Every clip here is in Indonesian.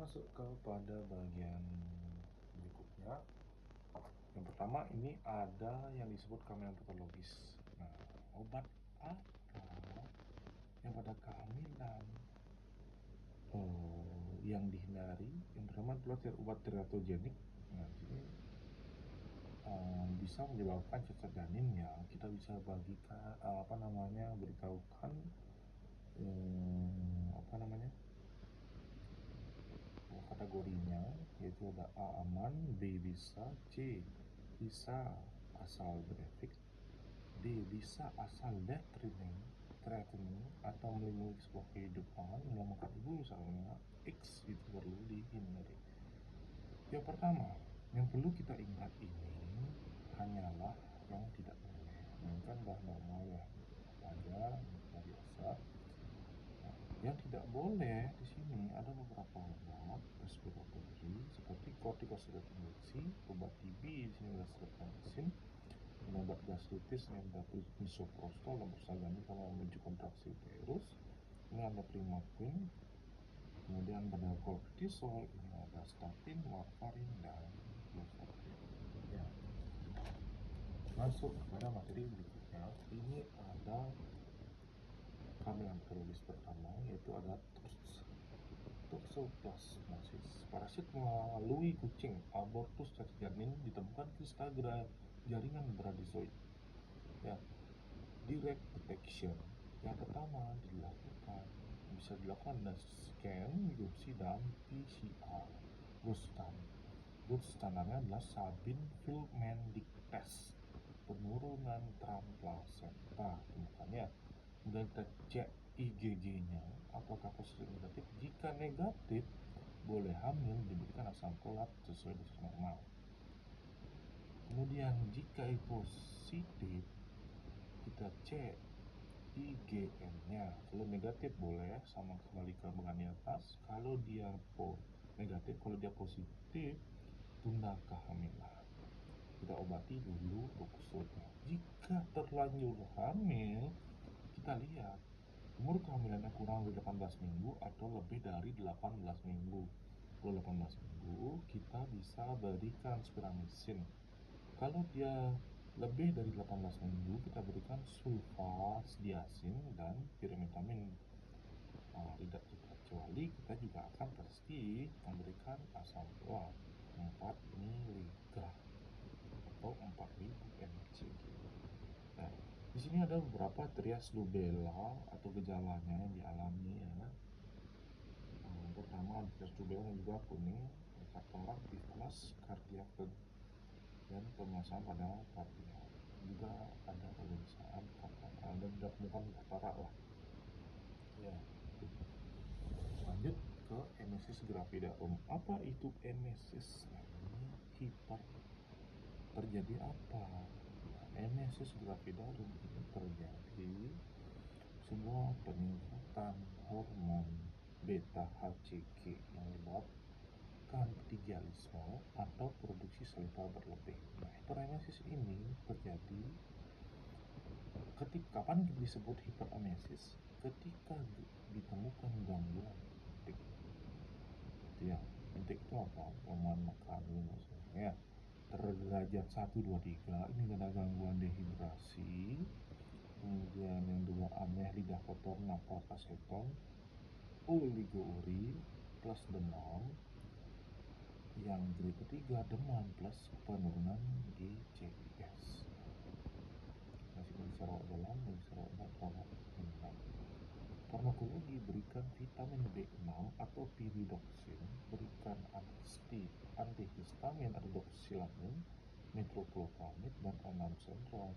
masuk kepada bagian berikutnya. Yang pertama ini ada yang disebut kehamilan patologis. Nah, obat apa yang pada kehamilan yang dihindari? Yang pertama adalah obat teratogenik. Nah, ini bisa menyebabkan cacat janin ya. Kita bisa bagikan beritahukan kategorinya, yaitu ada A aman, B bisa, C bisa asal benefit, D bisa asal threatening atau melindungi sebuah kehidupan, menyelamatkan ibu misalnya, X itu perlu dihindari. Yang pertama yang perlu kita ingat ini hanyalah yang tidak boleh. Ini kan udah normal ya, aja biasa. Yang tidak boleh di sini ada beberapa obat respiratori seperti kortikosteroid injeksi, obat TB di sini ada streptomycin, obat gastritis yang ada misoprostol dan prostaglandin kalau memicu kontraksi uterus. Ini ada primaquine, kemudian ada kortisol, ini ada statin, warfarin dan fluvoxamine. Ya. Masuk pada materi berikutnya, ini ada kehamilan patologis pertama, yaitu ada toxoplasmosis. Parasit melalui kucing abortus cacat janin ditemukan kristal jaringan bradizoid. Ya, direct detection yang pertama bisa dilakukan dengan scan, biopsi dan PCR. Gold standarnya adalah Sabin Filmendic test penurunan transplasenta. Makanya kemudian kita cek IgG-nya apakah positif negatif. Jika negatif, boleh hamil, diberikan asam folat sesuai dosis normal. Kemudian jika positif, kita cek IgM-nya. Kalau negatif boleh sama kembali ke bagian di atas. Kalau dia negatif, kalau dia positif, tunda kehamilan. Kita obati dulu maksudnya. Jika terlanjur hamil, kita lihat umur kehamilannya kurang dari 18 minggu atau lebih dari 18 minggu. Kalau 18 minggu, kita bisa berikan spiramycin. Kalau dia lebih dari 18 minggu, kita berikan sulfadiazin dan pirimetamin. Tidak kecuali kita juga akan pasti memberikan asam folat 4 mg atau 4000 mg. Nah, di sini ada beberapa trias rubella atau gejalanya yang dialami ya. Pertama trias rubella yang juga kuning, katarak, tifus, kardiak dan pemasangan pada kardiak. Juga ada pemeriksaan katarak dan bukan katarak lah. Ya. Lanjut ke emesis gravidarum. Apa itu emesis? Nah, ini hiper. Terjadi apa? Emesis gravidarum itu terjadi sebuah peningkatan hormon beta HCG yang menyebabkan ptigialisme atau produksi sel berlebih. Nah, hiperemesis ini terjadi kapan disebut hiperemesis? Ketika ditemukan gangguan entik. Ya, entik itu apa? Pemenuhan makanan maksudnya. Derajat 1, 2, 3 ini ada gangguan dehidrasi. Kemudian yang dua aneh, lidah kotor, nafas, aseton, oligourin plus demam. Yang grade ketiga demam plus penurunan GCS. Masih bisa rawat dalam, bisa rawat dalam. Farmakologi berikan vitamin B6 atau pyridoxine, berikan antihistamin atau doxylamine, metoclopramid dan ondansetron,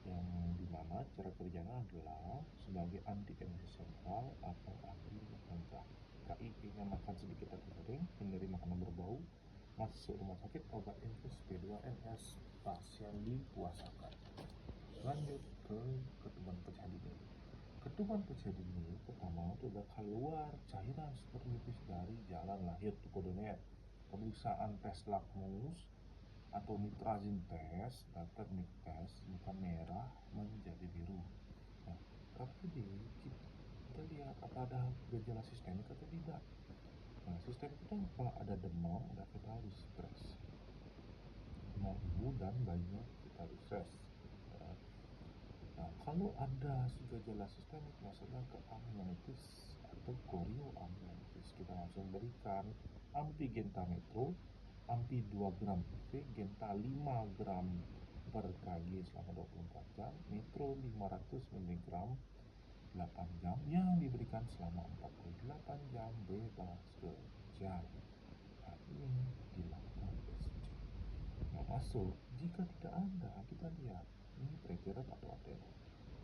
yang dimana cara kerjanya adalah sebagai anti-emesis sentral atau anti-mencegah. KIP-nya makan sedikit atau sering, hindari makanan berbau, masuk rumah sakit, obat infus P2NS, pasien dipuasakan. Lanjut ke ketuban pecah dini. Ketuban pecah dini pertama itu adalah keluar cairan seperti nipis dari jalan lahir, itu kodenya. Pemeriksaan tes lakmus atau nitrazin test, daftar nik test, bukan merah menjadi biru. Nah, tapi kita lihat apa ada gejala sistemik atau tidak. Nah, sistemik itu Kenapa ada demam, ada kita harus stres? Demam ibu dan bayinya kita harus stres. Nah, kalau ada gejala sistemik misalnya ke amnionitis atau korioamnionitis, kita langsung berikan ampigentametro, ampi 2 gram IV, genta 5 gram per kg selama 24 jam, metro 500 mg 8 jam yang diberikan selama 48 jam bebas kejang. Nah, ini dilakukan SC. Nah, masuk jika tidak ada, kita lihat ini preterit atau ateron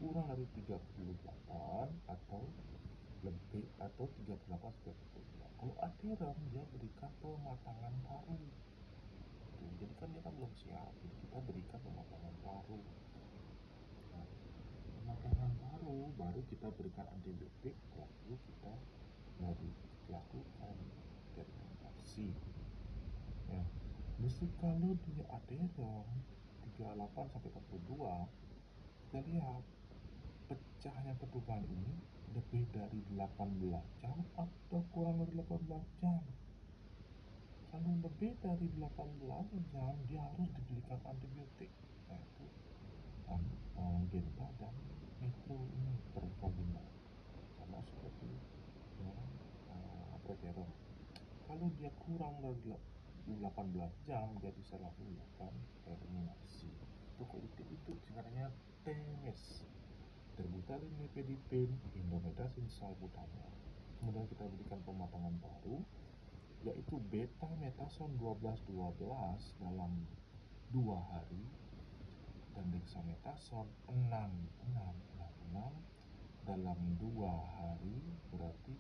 kurang dari 38 atau lebih atau 38 sampai 42. Kalau ateron dia berikan pematangan paru. Jadi kan dia kan belum siap, jadi kita berikan pematangan paru. Nah, pematangan paru baru kita berikan antibiotik, lalu kita baru lakukan terminasi. Ya, justru kalau dia ateron 38 sampai 42, kita lihat pecahnya ketuban ini lebih dari 18 jam atau kurang dari 18 jam. Kalau lebih dari 18 jam dia harus diberikan antibiotik, yaitu genta dan metro ini terpagina sama seperti preteron. Kalau dia kurang dari 18 jam dia bisa langsung melakukan terminasi. Tokolytik itu sebenarnya TMS, terbutarin nifedipin, indomethacin salbutamol. Kemudian kita berikan pematangan baru yaitu beta metason 12-12 dalam 2 hari dan dexamethasone 6-6-6 dalam 2 hari, berarti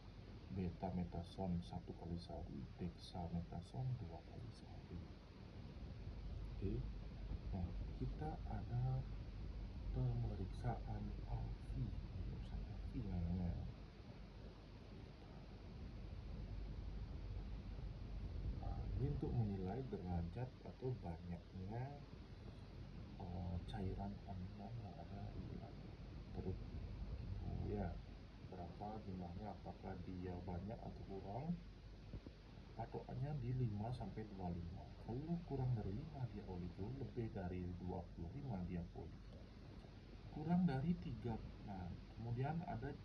beta metason 1 kali sehari, dexamethasone 2 kali sehari. Oke. Nah, kita ada pemeriksaan AFI, namanya. Ini untuk menilai derajat atau banyaknya cairan aminan yang ada di dalam perut ibu, ya. Berapa jumlahnya, apakah dia banyak atau kurang? Patokannya di 5 sampai 25. Kalau kurang dari 5 dia oligo, lebih dari 25 dia poli. Kurang dari 3. Nah, kemudian ada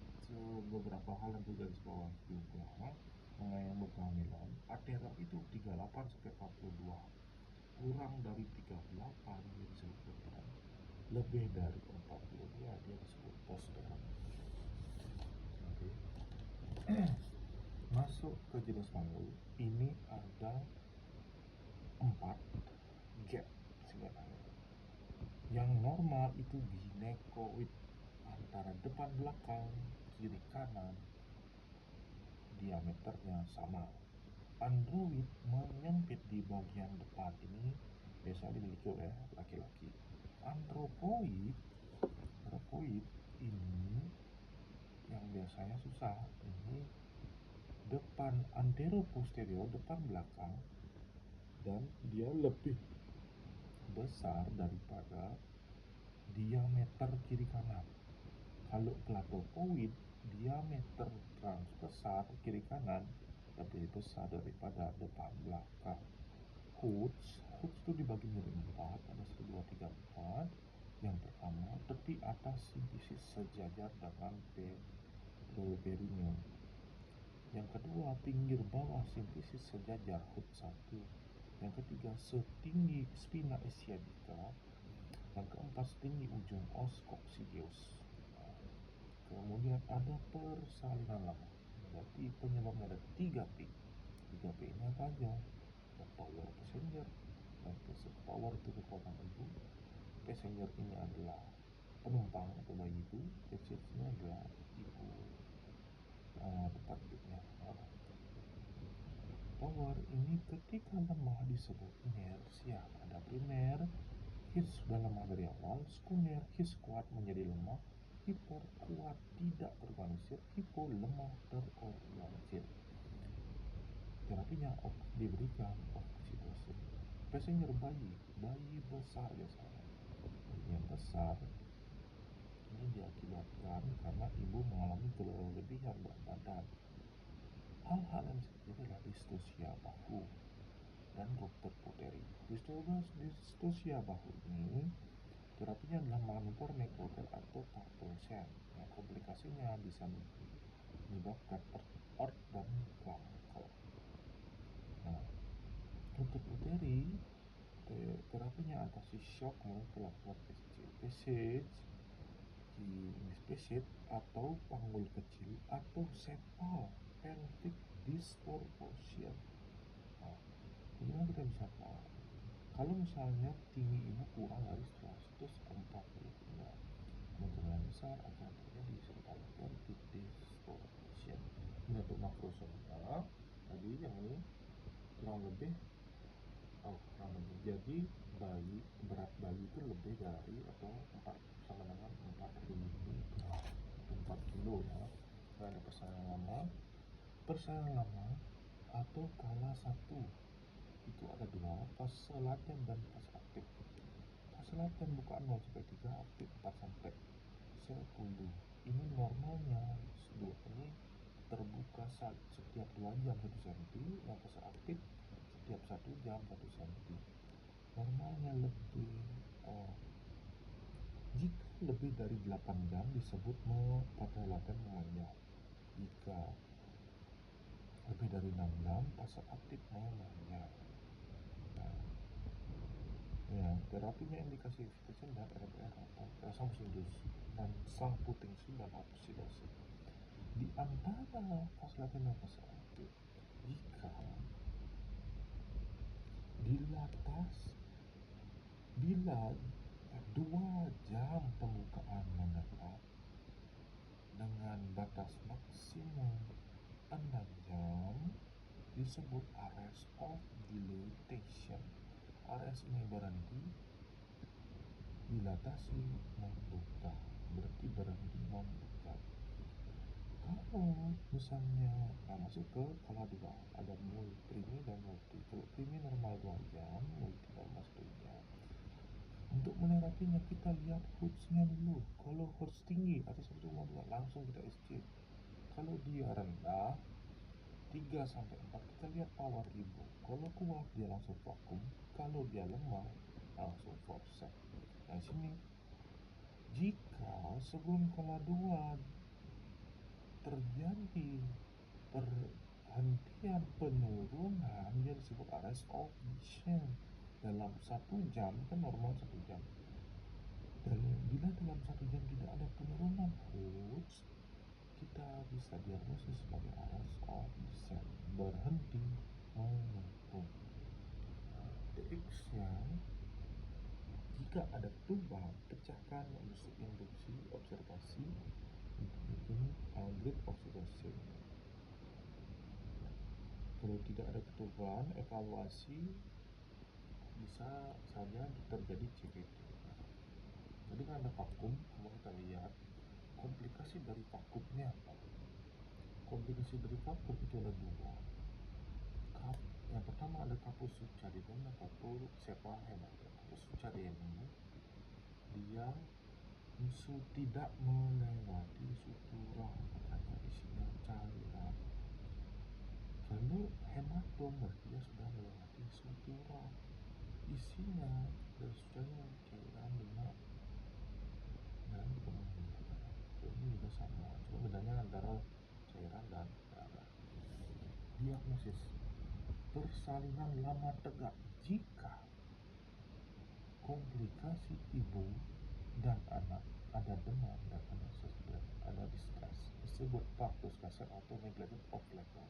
beberapa hal yang garis bawah juga mengenai yang berkehamilan. Ateron itu 38 sampai 42. Kurang dari 38 dia disebut preteran. Lebih dari 40 dia disebut postteran. Oke. Masuk ke jenis manggul, ini ada 4 gap sebenarnya. Yang normal itu ginekoid, antara depan belakang, kiri kanan, diameternya sama. Android menyempit di bagian depan, ini biasa dimiliki oleh laki-laki. Antropoid ini yang biasanya susah, ini depan antero-posterior, depan belakang, dan dia lebih besar daripada diameter kiri kanan. Kalau klatopoid, diameter transversal kiri kanan lebih besar daripada depan belakang. Hoods itu dibagi menjadi 4, ada 1, 2, 3, 4. Yang pertama, tepi atas simfisis sejajar dengan perineum. Yang kedua, pinggir bawah simfisis sejajar hood 1. Yang ketiga, setinggi spina ischiadica. Yang keempat, setinggi ujung os coccygeus. Kemudian ada persalinan lama. Berarti penyebabnya ada 3P. 3P ini apa aja? The power passenger. Dan power itu kekuatan ibu. Passenger ini adalah penumpang atau bayi itu. Passenger adalah ibu, tempat duduknya. Power ini ketika lemah disebut inersia. Ada primer, his sudah lemah dari awal. Sekunder, his kuat menjadi lemah. Hiper kuat tidak terorganisir. Hipo lemah terorganisir. Terapinya diberikan oksitosin. Passenger bayi besar biasanya. Yang besar ini diakibatkan karena ibu mengalami kelebihan berat badan. Hal-hal terjadi adalah distosia bahu dan Dr. Puteri. Distosia bahu ini terapinya adalah manuver nekrotel atau tartosien. Nah, komplikasinya bisa menyebabkan ort dan kanker. Nah, untuk Puteri terapinya atasi shock molekular passage di passage atau panggul kecil atau sepal pelvic disproportion. Nah, bagaimana kita bisa tahu? Kalau misalnya tinggi ibu kurang dari 145, kemungkinan besar akan terjadi sepal pelvic disproportion. Ini untuk makrosomia. Tadi yang ini kurang lebih jadi berat bayi itu lebih dari atau 4 sama dengan 4 kilo ya. Ada persalinan lama atau kala satu itu ada dua, fase laten dan fase aktif. Fase laten buka 0 sampai 3, aktif 4 sampai 10. Ini normalnya ini terbuka setiap 2 jam 1 cm, yang fase aktif setiap 1 jam 1 cm. Normalnya jika lebih dari 8 jam disebut fase laten memanjang. Jika lebih dari 6 jam fase aktif memanjang. Nah, ya, terapinya indikasi excitation dan RPR atau dan sang puting dan oksidasi. Di antara fase laten dan fase aktif, jika bila 2 jam pembukaan menetap dengan batas maksimum 6 jam disebut arrest of dilatation. Arrest ini berhenti, dilatasi membuka, berarti berhenti membuka. Kalau misalnya masuk ke kala 2, ada primi dan multi. Kalau primi normal 2 jam, multi normal 1 jam. Untuk menerapinya kita lihat Hertz-nya dulu. Kalau Hertz tinggi atas 1,2 langsung kita SC. Kalau dia rendah 3 sampai 4 kita lihat power ibu. Kalau kuat dia langsung vakum, kalau dia lemah langsung forceps. Nah, sini jika sebelum kala 2 terjadi perhentian penurunan, dia disebut arrest of descent. Dalam 1 jam kan normal 1 jam. Dan bila dalam 1 jam tidak ada penurunan Hertz, kita bisa diagnosis sebagai arrest of descent, berhenti menurun. TX-nya, jika ada perubahan, pecahkan induksi observasi bikin grid observation. Kalau tidak ada perubahan, evaluasi bisa saja terjadi CPT. Jadi kan ada vakum, kalau kita lihat komplikasi dari vakumnya apa? Komplikasi dari vakum itu ada 2. Yang pertama ada kapus succarium dan kapus sepal hematum. Kapus succarium ini dia tidak melewati sutura, makanya isinya cairan. Lalu hematom berarti dia sudah melewati sutura, isinya dari suturanya cairan lemak dan kemudian ini juga sama, cuma bedanya antara cairan dan darah. Diagnosis persalinan lama tegak. Jika komplikasi ibu dan anak ada demam dan ada distres, disebut partus kaset atau neglected of labor.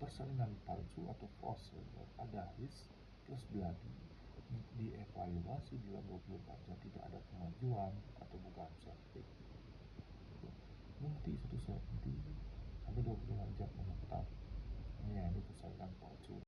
Persalinan palsu atau false labor, ada his plus bloody, dievaluasi dalam 24 jam tidak ada kemajuan atau bukan septic. Multi 1 cm sampai 24 jam menetap. Ini persalinan palsu.